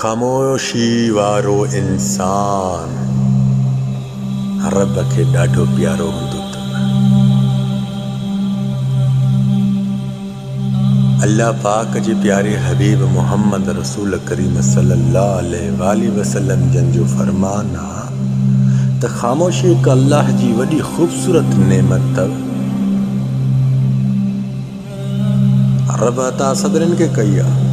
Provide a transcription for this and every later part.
ख़ामोशी वारो इंसान रब खे ॾाढो प्यारो हूंदो अथव। अल्लाह पाक जे प्यारे हबीब मोहम्मद रसूल करीम सल्लल्लाहु अलैहि वसल्लम जन जो फरमान आहे त ख़ामोशी हिकु अल्लाह जी वॾी ख़ूबसूरत नेमत अथव। रब अता सभिनीनि खे कई आहे,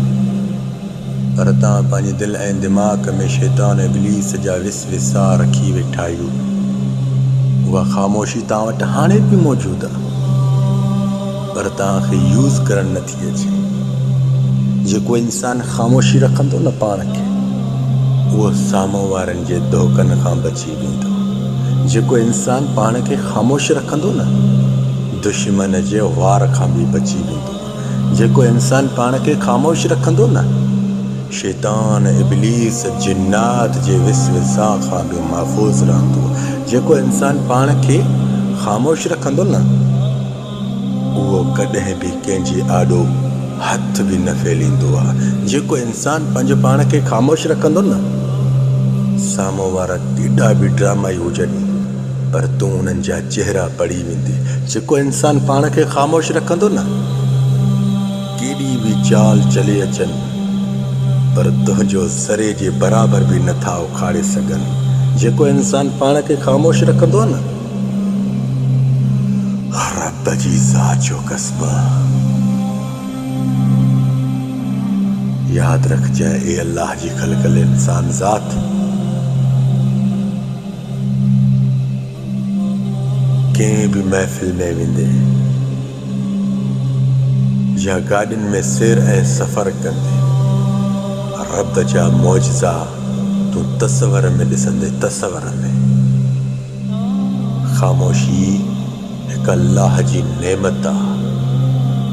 पर तव्हां पंहिंजे दिलि ऐं दिमाग़ में शैतान इब्लीस जा विसविसा रखी वेठा आहियो। उहा ख़ामोशी तव्हां वटि हाणे बि मौजूदु आहे, पर तव्हांखे यूज़ करणु नथी अचे। जेको इंसानु ख़ामोशी रखंदो न पाण खे, उहो साम्हूं वारनि जे धोखनि खां बची वेंदो। जेको इंसानु पाण खे ख़ामोश रखंदो न, दुश्मन जे वार खां बि बची वेंदो। जेको इंसानु पाण खे ख़ामोश रखंदो न, शैतान इब्लीस जिन्नात जे विसविसा खां बि महफ़ूज़ रहंदो। जेको इंसानु पाण खे ख़ामोश रखंदो न, उहो कॾहिं बि कंहिंजे आॾो हथ बि न फैलींदो आहे। जेको इंसानु पंहिंजो पाण खे ख़ामोश रखंदो न, साम्हूं वारा केॾा बि ड्रामाई हुजनि, पर तूं उन्हनि जा चेहरा पढ़ी वेंदी। जेको इंसानु पाण खे ख़ामोश रखंदो न, केॾी बि चाल चले अचनि, पर तुंहिंजो सरे जे बराबरि बि नथा उखाड़े सघनि। जेको इंसानु पाण खे ख़ामोश रखंदो न, रब जी ज़ात जो कसम, यादि रखजांइ ए अल्लाह जी ख़लक़ल इंसान ज़ात, कंहिं बि महफ़िल में वेंदे या गाॾियुनि में सैर ऐं सफ़र कंदे रब जा मौजज़ा तूं तस्वर में ॾिसंदे। तस्वर में ख़ामोशी हिकु अल्लाह जी नेमत आहे।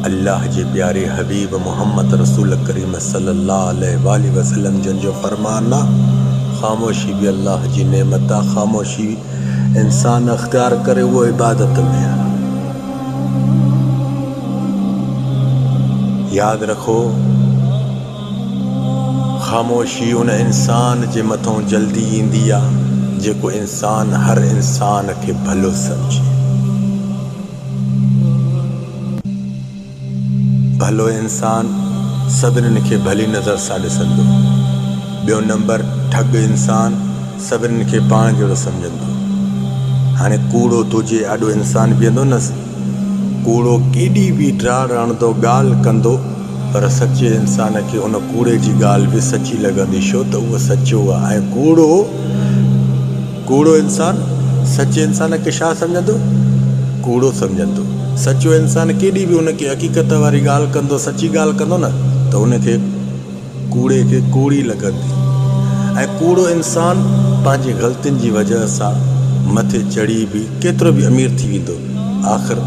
अल्लाह जे प्यारे हबीब मोहम्मद रसूल करीम सल्लल्लाहु अलैहि वसल्लम जन जो फरमान आहे, ख़ामोशी बि अल्लाह जी नेमत आहे। ख़ामोशी इंसान अख़्तियार करे उहो इबादत में आहे। यादि रखो, ख़ामोशी उन इंसान जे मथां जल्दी ईंदी आहे जेको इंसान हर इंसान खे भलो सम्झे। भलो इंसान सभिनीनि खे भली नज़र सां ॾिसंदो। ॿियो नंबर, ठग इंसान सभिनीनि खे पाण जहिड़ो सम्झंदो। हाणे कूड़ो तुंहिंजे आॾो इंसान बीहंदो न, कूड़ो केॾी बि ड्राड़ हणंदो, ॻाल्हि कंदो, पर सचे इंसान खे उन कूड़े जी ॻाल्हि बि सची लॻंदी, छो त उहो सचो आहे। ऐं कूड़ो इंसान सचे इंसान खे छा सम्झंदो? कूड़ो सम्झंदो। सचो इंसान केॾी बि उनखे हक़ीक़त वारी ॻाल्हि कंदो, सची ॻाल्हि कंदो न, त उनखे कूड़े खे कूड़ी लॻंदी। ऐं कूड़ो इंसान पंहिंजी ग़लतियुनि जी वजह सां मथे चढ़ी बि केतिरो बि अमीर थी वेंदो, आख़िर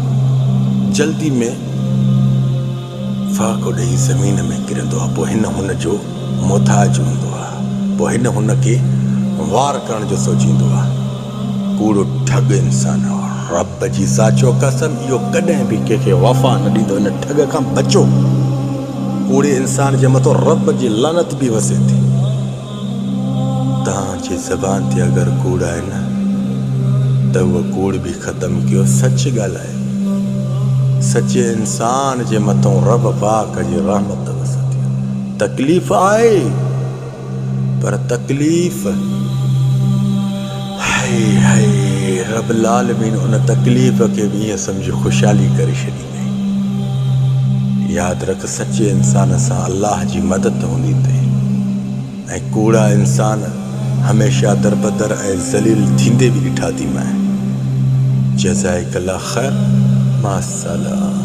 जल्दी में फाको ॾेई ज़मीन में किरंदो आहे। पोइ हिन हुन जो मोहताज हूंदो आहे, पोइ हिन हुन खे वार करण जो सोचींदो आहे। कूड़ो ठग इंसान आहे। रब जी ज़ात जो कसम, इहो कॾहिं बि कंहिंखे वफ़ा न ॾींदो। इन ठग खां बचो। कूड़े इंसान जे मथां रब जी लानत बि वसे थी। तव्हांजी ज़बान ते अगरि कूड़ आहे न, त उहो कूड़ बि ख़तमु कयो, सच ॻाल्हाए। सचे इंसान जे मथां रब पाक जी रहमत वसंदी। तकलीफ़ आहे, पर तकलीफ़ है रब लालमीन उन तकलीफ़ खे बि ईअं सम्झो ख़ुशहाली करे छॾींदई। यादि रख, सचे इंसान सां अल्लाह जी मदद हूंदी अथई। ऐं कूड़ा इंसान हमेशह दरबदर ऐं ज़लील थींदे बि ॾिठा थी मैं। जज़ाइकल्लाह ख़ैर। मां सलाम।